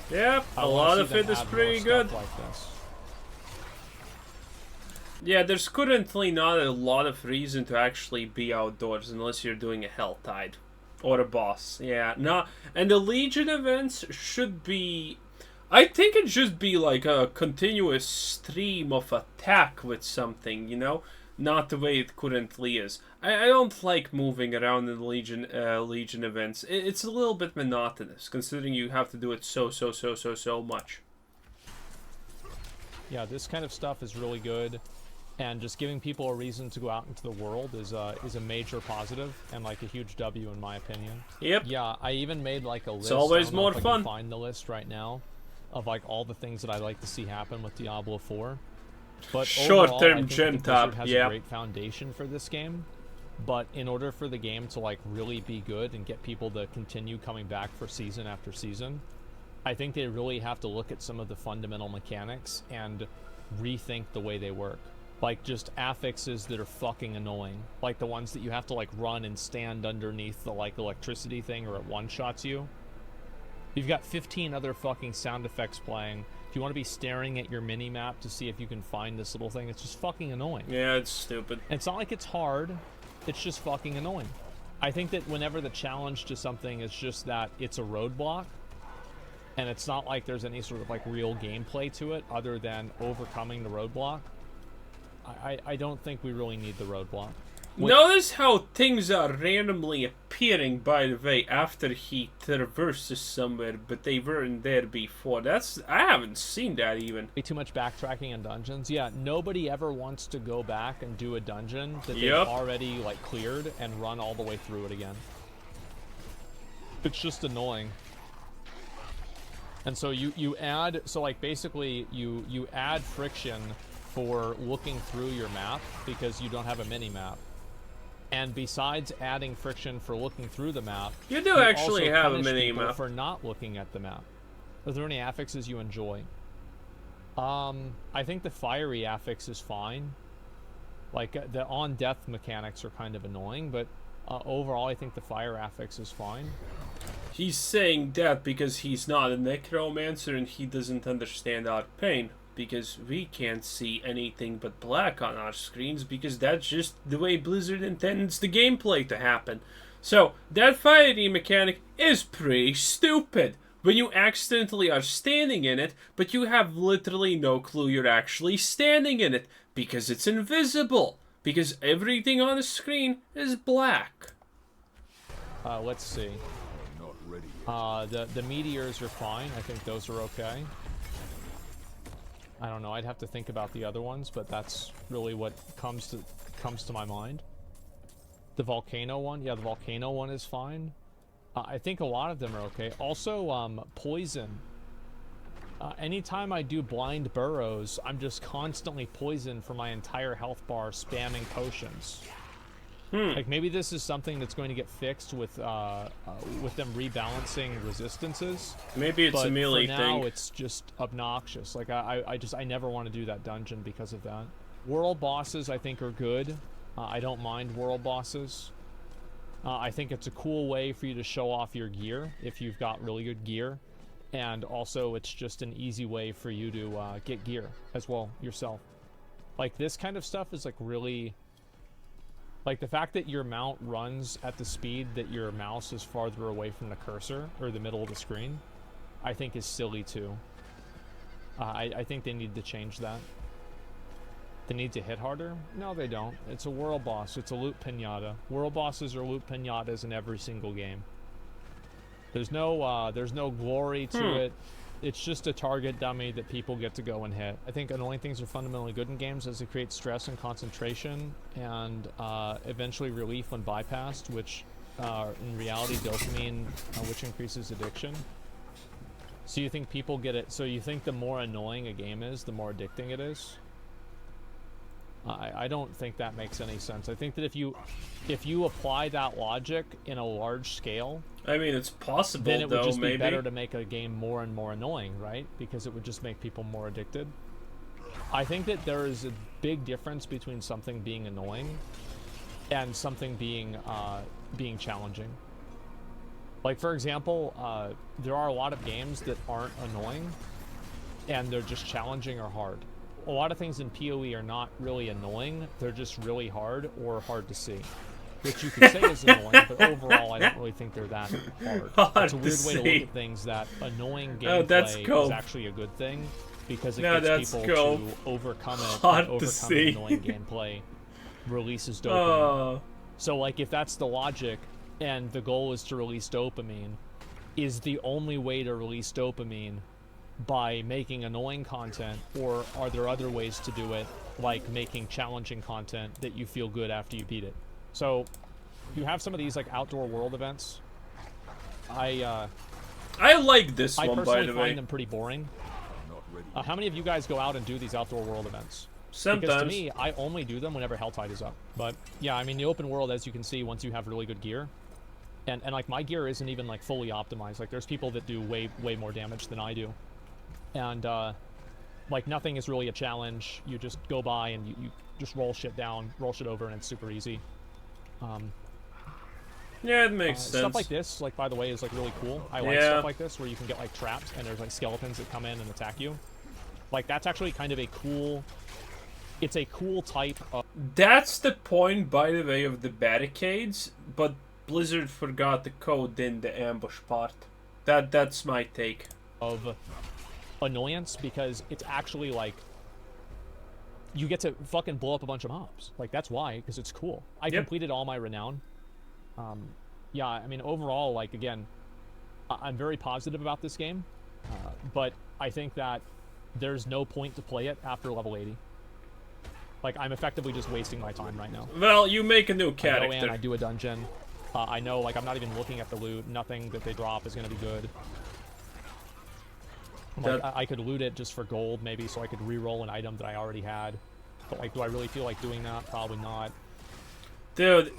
Speaker 1: Yep, a lot of it is pretty good.
Speaker 2: Like this.
Speaker 1: Yeah, there's currently not a lot of reason to actually be outdoors unless you're doing a Helltide or a boss. Yeah, no, and the Legion events should be... I think it should be like a continuous stream of attack with something, you know? Not the way it currently is. I don't like moving around in Legion events. It's a little bit monotonous, considering you have to do it so much.
Speaker 2: Yeah, this kind of stuff is really good, and just giving people a reason to go out into the world is a major positive and like a huge W in my opinion.
Speaker 1: Yep.
Speaker 2: Yeah, I even made like a list.
Speaker 1: It's always more
Speaker 2: I
Speaker 1: fun.
Speaker 2: can find the list right now of like all the things that I like to see happen with Diablo 4. But
Speaker 1: short-term gem top,
Speaker 2: has a great foundation for this game. But in order for the game to like really be good and get people to continue coming back for season after season, I think they really have to look at some of the fundamental mechanics and rethink the way they work. Like just affixes that are fucking annoying. Like the ones that you have to like run and stand underneath the like electricity thing or it one-shots you. You've got 15 other fucking sound effects playing. If you want to be staring at your mini-map to see if you can find this little thing, it's just fucking annoying.
Speaker 1: Yeah, it's stupid.
Speaker 2: And it's not like it's hard. It's just fucking annoying. I think that whenever the challenge to something is just that it's a roadblock, and it's not like there's any sort of like real gameplay to it other than overcoming the roadblock, I don't think we really need the roadblock.
Speaker 1: Notice how things are randomly appearing, by the way, after he traverses somewhere, but they weren't there before. I haven't seen that even.
Speaker 2: Way too much backtracking in dungeons. Yeah, nobody ever wants to go back and do a dungeon that they've already like cleared and run all the way through it again. It's just annoying. And so you add, so like basically you add friction for looking through your map because you don't have a mini-map. And besides adding friction for looking through the map,
Speaker 1: you do actually have a mini-map
Speaker 2: for not looking at the map. Are there any affixes you enjoy? I think the fiery affix is fine. Like the on-death mechanics are kind of annoying, but overall I think the fire affix is fine.
Speaker 1: He's saying that because he's not a necromancer and he doesn't understand our pain. Because we can't see anything but black on our screens because that's just the way Blizzard intends the gameplay to happen. So, that fiery mechanic is pretty stupid. When you accidentally are standing in it, but you have literally no clue you're actually standing in it because it's invisible. Because everything on the screen is black.
Speaker 2: Let's see. The meteors are fine. I think those are okay. I don't know, I'd have to think about the other ones, but that's really what comes to my mind. The volcano one, yeah, the volcano one is fine. I think a lot of them are okay. Also, poison. Anytime I do blind burrows, I'm just constantly poisoned for my entire health bar, spamming potions. Like maybe this is something that's going to get fixed with them rebalancing resistances.
Speaker 1: Maybe it's a melee thing.
Speaker 2: But for now, it's just obnoxious. Like I never want to do that dungeon because of that. World bosses I think are good. I don't mind world bosses. I think it's a cool way for you to show off your gear if you've got really good gear, and also it's just an easy way for you to get gear as well yourself. Like this kind of stuff is like really. Like, the fact that your mount runs at the speed that your mouse is farther away from the cursor, or the middle of the screen, I think is silly, too. I think they need to change that. They need to hit harder? No, they don't. It's a world boss. It's a loot pinata. World bosses are loot pinatas in every single game. There's no glory to it. It's just a target dummy that people get to go and hit. I think annoying things are fundamentally good in games as they create stress and concentration and eventually relief when bypassed, which in reality dopamine, which increases addiction. So you think people get it, so you think the more annoying a game is, the more addicting it is? I don't think that makes any sense. I think that if you apply that logic in a large scale,
Speaker 1: I mean, it's possible,
Speaker 2: then it would just be better to make a game more and more annoying, right? Because it would just make people more addicted. I think that there is a big difference between something being annoying and something being challenging. Like, for example, there are a lot of games that aren't annoying, and they're just challenging or hard. A lot of things in PoE are not really annoying, they're just really hard or hard to see. Which you could say is annoying, but overall I don't really think they're that hard. It's a weird way to look at things, that annoying gameplay is actually a good thing, because it gets people to overcome it, and overcome annoying gameplay, releases dopamine. So like, if that's the logic, and the goal is to release dopamine, is the only way to release dopamine by making annoying content, or are there other ways to do it, like making challenging content that you feel good after you beat it? So you have some of these like outdoor world events. I
Speaker 1: like this one, by the way.
Speaker 2: I personally find them pretty boring. How many of you guys go out and do these outdoor world events?
Speaker 1: Sometimes.
Speaker 2: Because to me, I only do them whenever Helltide is up. But yeah, I mean, the open world, as you can see, once you have really good gear, and like my gear isn't even like fully optimized. Like there's people that do way more damage than I do, and like nothing is really a challenge. You just go by and you just roll shit down, roll shit over, and it's super easy.
Speaker 1: Yeah, it makes sense.
Speaker 2: Stuff like this, like by the way, is like really cool. I like stuff like this where you can get like trapped and there's like skeletons that come in and attack you. Like that's actually kind of a cool. It's a cool type of...
Speaker 1: That's the point, by the way, of the barricades, but Blizzard forgot the code in the ambush part. That's my take.
Speaker 2: Of annoyance, because it's actually like... You get to fucking blow up a bunch of mobs. Like, that's why, because it's cool. I completed all my renown. Yeah, I mean, overall, like, again, I'm very positive about this game, but I think that there's no point to play it after level 80. Like, I'm effectively just wasting my time right now.
Speaker 1: Well, you make a new character.
Speaker 2: I go in, I do a dungeon. I know, like, I'm not even looking at the loot. Nothing that they drop is going to be good. Like, I could loot it just for gold, maybe, so I could re-roll an item that I already had. But, like, do I really feel like doing that? Probably not.
Speaker 1: Dude,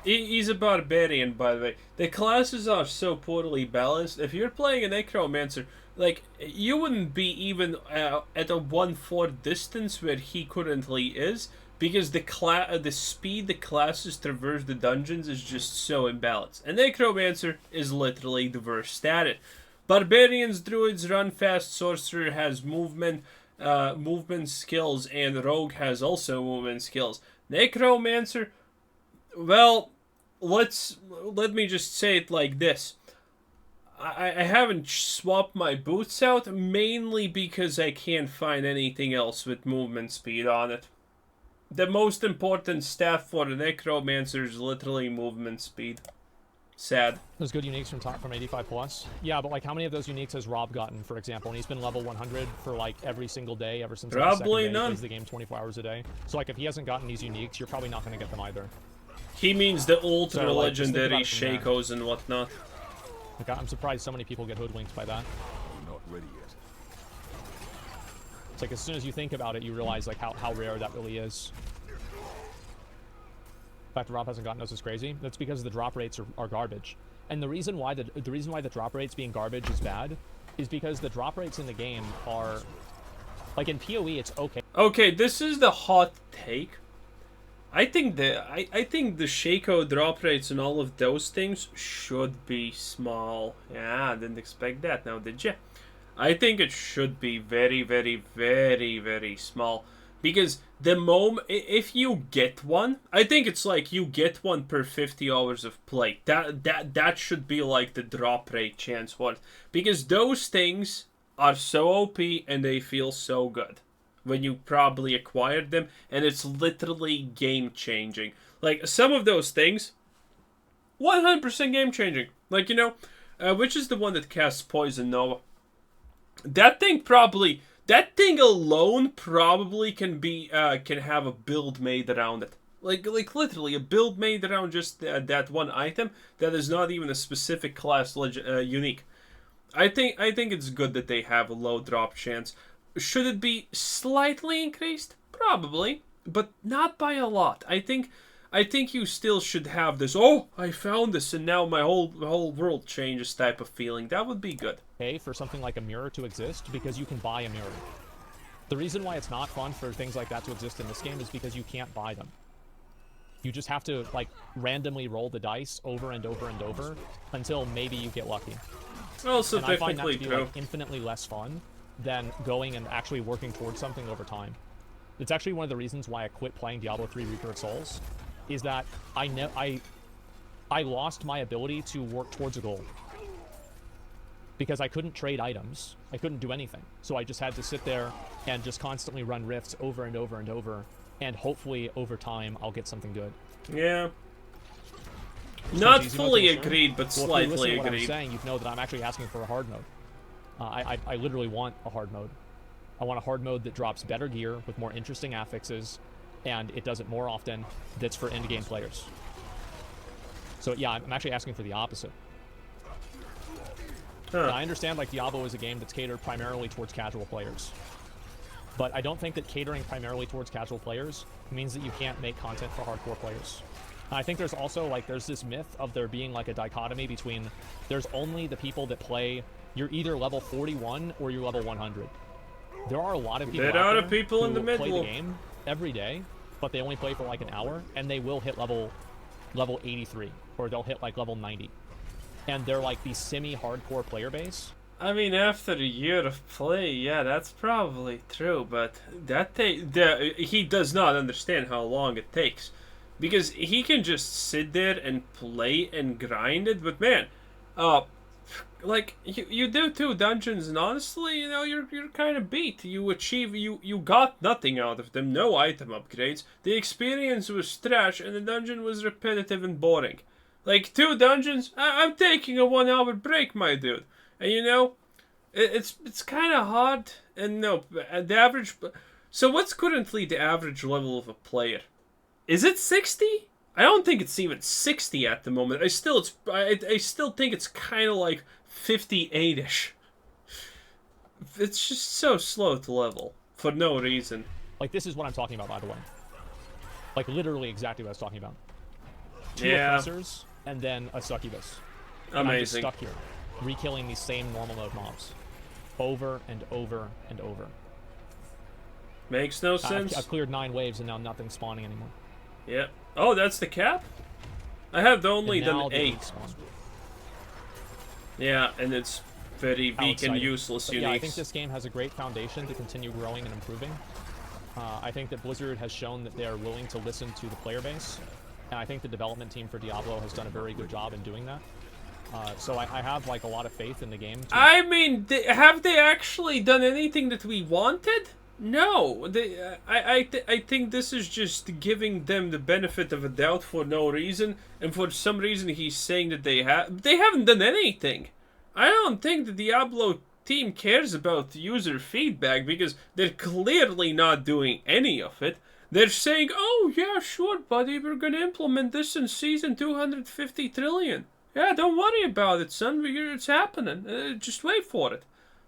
Speaker 1: he's a barbarian, by the way. The classes are so poorly balanced. If you're playing a necromancer, like, you wouldn't be even at a 1/4 distance where he currently is, because the speed the classes traverse the dungeons is just so imbalanced. And necromancer is literally the worst at it. Barbarians, druids run fast, sorcerer has movement skills, and rogue has also movement skills. Necromancer, well, let me just say it like this. I haven't swapped my boots out, mainly because I can't find anything else with movement speed on it. The most important stat for the necromancer is literally movement speed. Sad.
Speaker 2: Those good uniques from 85 plus. Yeah, but like how many of those uniques has Rob gotten, for example? And he's been level 100 for like every single day ever since
Speaker 1: probably
Speaker 2: the second day.
Speaker 1: None.
Speaker 2: He plays the game 24 hours a day. So like if he hasn't gotten these uniques, you're probably not going to get them either.
Speaker 1: He means the ultra
Speaker 2: so, like,
Speaker 1: legendary Shakos and whatnot.
Speaker 2: Like, I'm surprised so many people get hoodwinked by that.
Speaker 3: We're not ready yet.
Speaker 2: It's like as soon as you think about it, you realize like how rare that really is. The fact that Rob hasn't gotten those is crazy. That's because the drop rates are garbage. And the reason why the drop rates being garbage is bad is because the drop rates in the game are like in PoE it's okay.
Speaker 1: Okay, this is the hot take. I think the Shako drop rates and all of those things should be small. Yeah, I didn't expect that now, did you? I think it should be very, very, very, very small. Because the moment, if you get one, I think it's like you get one per 50 hours of play. That should be like the drop rate chance for it. Because those things are so OP and they feel so good when you probably acquired them, and it's literally game-changing. Like, some of those things, 100% game-changing. Like, you know, which is the one that casts Poison Nova? That thing alone probably can have a build made around it. Like literally, a build made around just that one item that is not even a specific class unique. I think it's good that they have a low drop chance. Should it be slightly increased? Probably, but not by a lot. I think you still should have this, oh, I found this and now my whole world changes type of feeling. That would be good.
Speaker 2: Okay, for something like a mirror to exist because you can buy a mirror. The reason why it's not fun for things like that to exist in this game is because you can't buy them. You just have to like randomly roll the dice over and over and over until maybe you get lucky.
Speaker 1: Also,
Speaker 2: and I find that to be like infinitely less fun than going and actually working towards something over time. It's actually one of the reasons why I quit playing Diablo 3 Reaper of Souls, is that I lost my ability to work towards a goal. Because I couldn't trade items. I couldn't do anything. So I just had to sit there and just constantly run rifts over and over and over, and hopefully over time I'll get something good.
Speaker 1: Yeah. Not fully agreed, but slightly agreed.
Speaker 2: What I'm saying, you know that I'm actually asking for a hard mode. I literally want a hard mode. I want a hard mode that drops better gear with more interesting affixes, and it does it more often. That's for end game players. So yeah, I'm actually asking for the opposite. Huh. Now, I understand like Diablo is a game that's catered primarily towards casual players, but I don't think that catering primarily towards casual players means that you can't make content for hardcore players. And I think there's also like there's this myth of there being like a dichotomy between there's only the people that play. You're either level 41 or you're level 100. There are a lot of people out there
Speaker 1: people
Speaker 2: who
Speaker 1: in the middle.
Speaker 2: play the game every day, but they only play for like an hour, and they will hit level 83, or they'll hit like level 90. And they're like the semi-hardcore player base.
Speaker 1: I mean, after a year of play, yeah, that's probably true, but he does not understand how long it takes. Because he can just sit there and play and grind it, but man, like you do 2 dungeons, and honestly, you know, you're kind of beat. You got nothing out of them, no item upgrades. The experience was trash, and the dungeon was repetitive and boring. Like 2 dungeons, I'm taking a 1-hour break, my dude. And you know, it's kind of hard. And no, the average. So what's currently the average level of a player? Is it 60? I don't think it's even 60 at the moment. I still think it's kind of like 58-ish. It's just so slow to level for no reason.
Speaker 2: Like, this is what I'm talking about, by the way. Like, literally exactly what I was talking about. 2
Speaker 1: yeah.
Speaker 2: oppressors and then a succubus.
Speaker 1: Amazing.
Speaker 2: And I'm just stuck here, re-killing these same normal mode mobs over and over and over.
Speaker 1: Makes no sense.
Speaker 2: I've cleared 9 waves and now nothing's spawning anymore.
Speaker 1: Yep. Oh, that's the cap? I have only done 8. Yeah, and it's very weak and useless uniques.
Speaker 2: Yeah, I think this game has a great foundation to continue growing and improving. I think that Blizzard has shown that they are willing to listen to the player base, and I think the development team for Diablo has done a very good job in doing that. So I have like a lot of faith in the game.
Speaker 1: I mean, have they actually done anything that we wanted? No, I think this is just giving them the benefit of a doubt for no reason, and for some reason he's saying that they haven't done anything. I don't think the Diablo team cares about user feedback, because they're clearly not doing any of it. They're saying, oh yeah, sure buddy, we're gonna implement this in season 250 trillion. Yeah, don't worry about it, son, it's happening, just wait for it.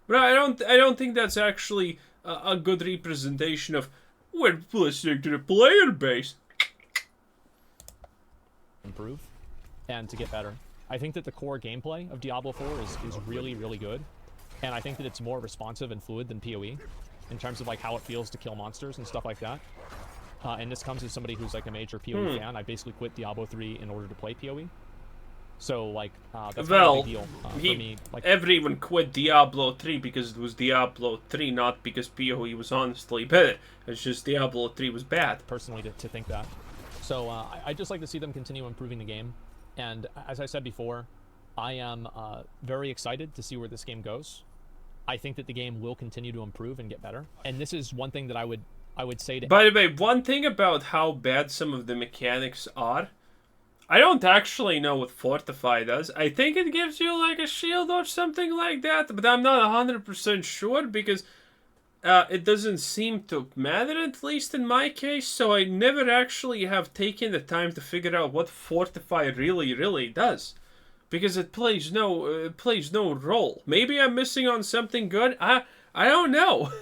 Speaker 1: But I don't think that's actually a good representation of we're listening to the player base.
Speaker 2: Improve and to get better. I think that the core gameplay of Diablo 4 is really, really good. And I think that it's more responsive and fluid than PoE in terms of like how it feels to kill monsters and stuff like that. And this comes as somebody who's like a major PoE fan. I basically quit Diablo 3 in order to play PoE. So, like, that's a big deal for me. Like,
Speaker 1: everyone quit Diablo 3 because it was Diablo 3, not because PoE was honestly better. It's just Diablo 3 was bad.
Speaker 2: Personally, to think that. So, I just like to see them continue improving the game. And as I said before, I am very excited to see where this game goes. I think that the game will continue to improve and get better. And this is one thing that I would say to...
Speaker 1: By the way, one thing about how bad some of the mechanics are, I don't actually know what Fortify does. I think it gives you like a shield or something like that, but I'm not 100% sure because it doesn't seem to matter, at least in my case, so I never actually have taken the time to figure out what Fortify really does. Because it plays no role. Maybe I'm missing on something good. I don't know.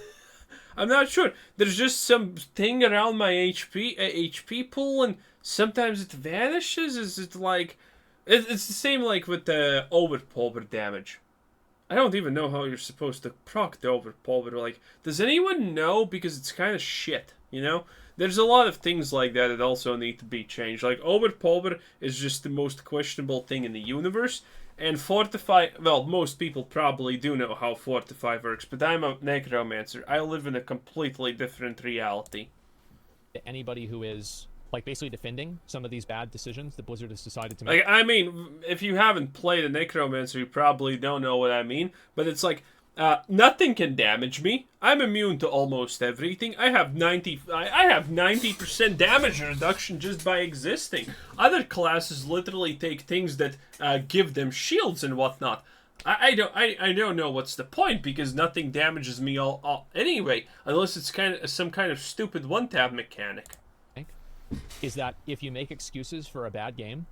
Speaker 1: I'm not sure. There's just some thing around my HP pool, and sometimes it vanishes. Is it like... It's the same like with the overpower damage. I don't even know how you're supposed to proc the overpower. Like, does anyone know? Because it's kind of shit, you know? There's a lot of things like that also need to be changed. Like, overpower is just the most questionable thing in the universe. And Fortify, well, most people probably do know how Fortify works, but I'm a necromancer. I live in a completely different reality.
Speaker 2: Anybody who is, like, basically defending some of these bad decisions that Blizzard has decided to make.
Speaker 1: Like, I mean, if you haven't played a necromancer, you probably don't know what I mean, but it's like, nothing can damage me. I'm immune to almost everything. I have 90% damage reduction just by existing. Other classes literally take things that give them shields and whatnot. I don't know what's the point, because nothing damages me all anyway, unless it's some kind of stupid one-tap mechanic.
Speaker 2: Is that if you make excuses for a bad game,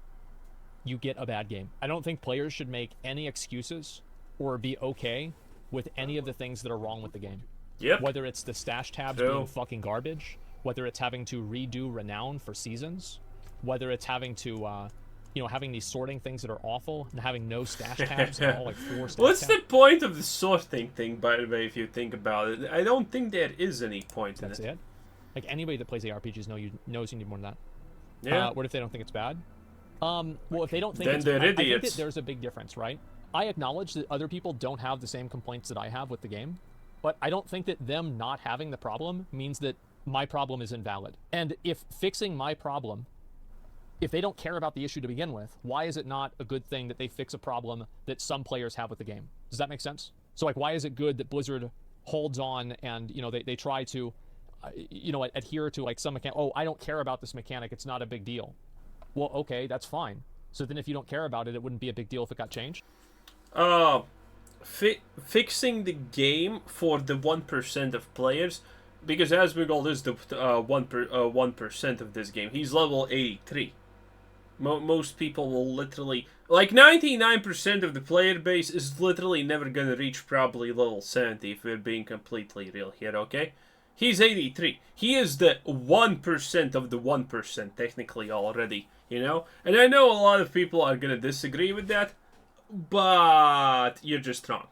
Speaker 2: you get a bad game. I don't think players should make any excuses or be okay with any of the things that are wrong with the game.
Speaker 1: Yep.
Speaker 2: Whether it's the stash tabs being fucking garbage, whether it's having to redo Renown for seasons, whether it's having to having these sorting things that are awful and having no stash tabs and all like 4 stash
Speaker 1: What's
Speaker 2: tabs.
Speaker 1: the point of the sorting thing, by the way, if you think about it? I don't think there is any point in it.
Speaker 2: That's it. Like, anybody that plays ARPGs knows you need more than that.
Speaker 1: Yeah.
Speaker 2: What if they don't think it's bad? Well, if they don't think
Speaker 1: then
Speaker 2: it's
Speaker 1: they're
Speaker 2: bad,
Speaker 1: idiots.
Speaker 2: I think that there's a big difference, right? I acknowledge that other people don't have the same complaints that I have with the game, but I don't think that them not having the problem means that my problem is invalid. And if fixing my problem, if they don't care about the issue to begin with, why is it not a good thing that they fix a problem that some players have with the game? Does that make sense? So, like, why is it good that Blizzard holds on and, they try to, adhere to, like, some mechanic? Oh, I don't care about this mechanic. It's not a big deal. Well, okay, that's fine. So then if you don't care about it, it wouldn't be a big deal if it got changed?
Speaker 1: Fixing the game for the 1% of players, because Asmongolds is the 1% of this game. He's level 83. Most people will literally... Like, 99% of the player base is literally never gonna reach probably level 70, if we're being completely real here, okay? He's 83. He is the 1% of the 1%, technically, already, you know? And I know a lot of people are gonna disagree with that, but you're just wrong.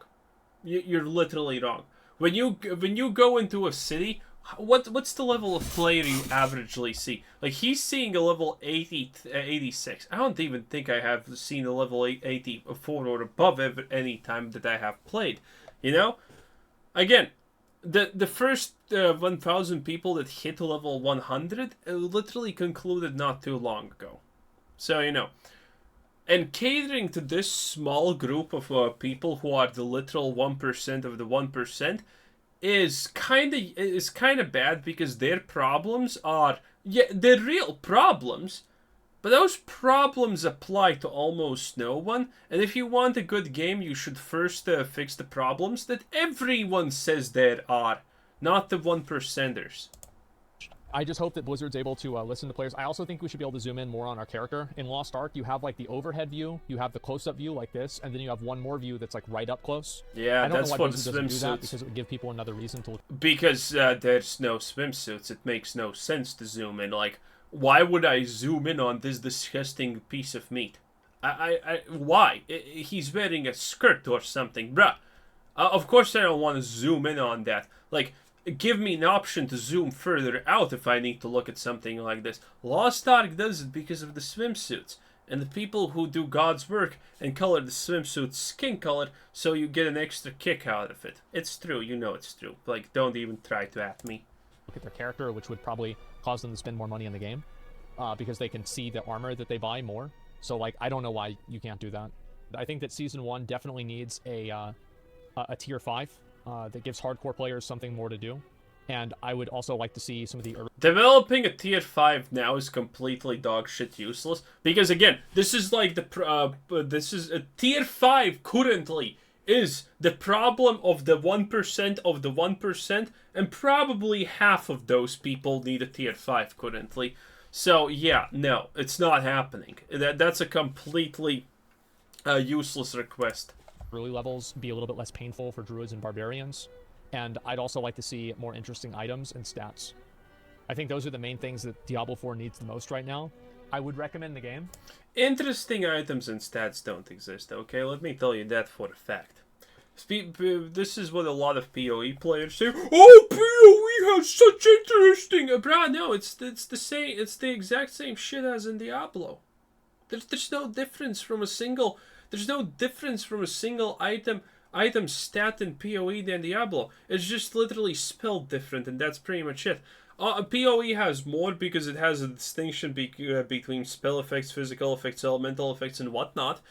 Speaker 1: You're literally wrong. When you go into a city, what's the level of player you averagely see? Like, he's seeing a level 86. I don't even think I have seen a level 84 or above any time that I have played. You know? Again, the first 1,000 people that hit level 100 literally concluded not too long ago. So, you know. And catering to this small group of people who are the literal 1% of the 1% is kind of bad, because their problems are, yeah, they're real problems, but those problems apply to almost no one. And if you want a good game, you should first fix the problems that everyone says there are, not the 1%ers.
Speaker 2: I just hope that Blizzard's able to listen to players. I also think we should be able to zoom in more on our character. In Lost Ark, you have like the overhead view, you have the close-up view like this, and then you have one more view that's like right up close.
Speaker 1: Yeah, that's
Speaker 2: for
Speaker 1: the swimsuits.
Speaker 2: Because it would give people another reason to look.
Speaker 1: Because there's no swimsuits, it makes no sense to zoom in. Like, why would I zoom in on this disgusting piece of meat? Why? He's wearing a skirt or something, bruh. Of course I don't want to zoom in on that. Like, give me an option to zoom further out if I need to look at something like this. Lost Ark does it because of the swimsuits. And the people who do God's work and color the swimsuit skin color, so you get an extra kick out of it. It's true, you know it's true. Like, don't even try to at me.
Speaker 2: Look at their character, which would probably cause them to spend more money in the game. Because they can see the armor that they buy more. So, like, I don't know why you can't do that. I think that Season 1 definitely needs a Tier 5. That gives hardcore players something more to do. And I would also like to see some of the...
Speaker 1: Developing a Tier 5 now is completely dogshit useless. Because, again, this is like this is a Tier 5 currently is the problem of the 1% of the 1%. And probably half of those people need a Tier 5 currently. So, yeah, no, it's not happening. That's a completely useless request.
Speaker 2: Early levels be a little bit less painful for druids and barbarians, and I'd also like to see more interesting items and stats. I think those are the main things that Diablo 4 needs the most right now. I would recommend the game.
Speaker 1: Interesting items and stats don't exist, okay? Let me tell you that for a fact. This is what a lot of PoE players say. Oh, PoE has such interesting... Bruh, no, it's the same. It's the exact same shit as in Diablo. There's no difference from a single... There's no difference from a single item stat in PoE than Diablo. It's just literally spelled different, and that's pretty much it. PoE has more because it has a distinction between spell effects, physical effects, elemental effects, and whatnot.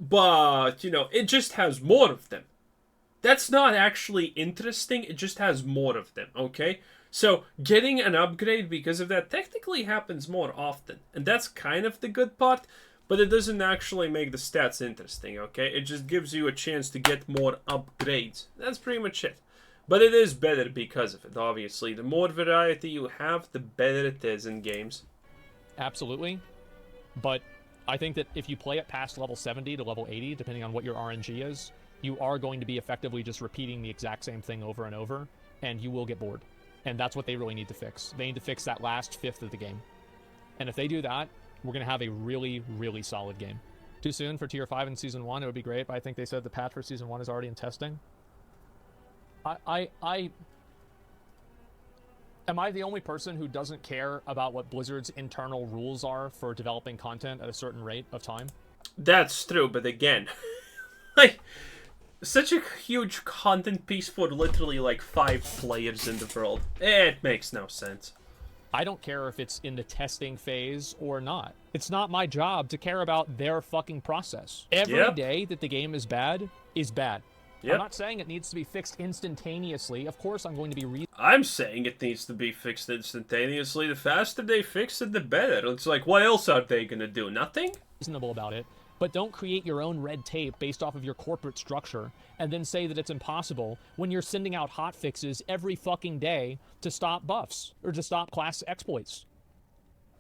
Speaker 1: But, you know, it just has more of them. That's not actually interesting, it just has more of them, okay? So, getting an upgrade because of that technically happens more often. And that's kind of the good part. but it doesn't actually make the stats interesting, okay? It just gives you a chance to get more upgrades. That's pretty much it. But it is better because of it, obviously. The more variety you have, the better it is in games.
Speaker 2: Absolutely. But I think that if you play it past level 70 to level 80, depending on what your RNG is, you are going to be effectively just repeating the exact same thing over and over, and you will get bored. And that's what they really need to fix. They need to fix that last fifth of the game. And if they do that, we're going to have a really, really solid game. Too soon for Tier 5 in Season 1, it would be great, but I think they said the patch for Season 1 is already in testing. Am I the only person who doesn't care about what Blizzard's internal rules are for developing content at a certain rate of time?
Speaker 1: That's true, but again, like, such a huge content piece for literally like 5 players in the world. It makes no sense.
Speaker 2: I don't care if it's in the testing phase or not. It's not my job to care about their fucking process. Every day that the game is bad is bad. Yep. I'm not saying it needs to be fixed instantaneously. Of course I'm going to be
Speaker 1: I'm saying it needs to be fixed instantaneously. The faster they fix it, the better. It's like, what else are they going to do? Nothing?
Speaker 2: Reasonable about it. But don't create your own red tape based off of your corporate structure and then say that it's impossible when you're sending out hotfixes every fucking day to stop buffs or to stop class exploits.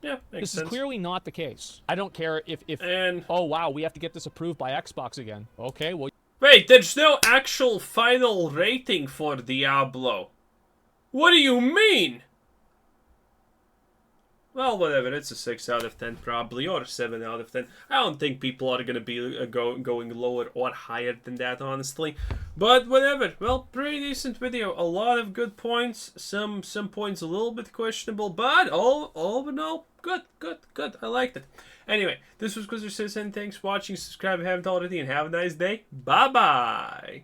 Speaker 1: Yeah, makes sense.
Speaker 2: This is clearly not the case. I don't care if oh wow, we have to get this approved by Xbox again. Okay, well...
Speaker 1: Wait, there's no actual final rating for Diablo. What do you mean? Well, whatever, it's a 6 out of 10 probably, or a 7 out of 10. I don't think people are going to be going lower or higher than that, honestly. But whatever, well, pretty decent video. A lot of good points, some points a little bit questionable, but all in all, good. I liked it. Anyway, this was Quizzer Citizen. Thanks for watching, subscribe if you haven't already, and have a nice day. Bye-bye!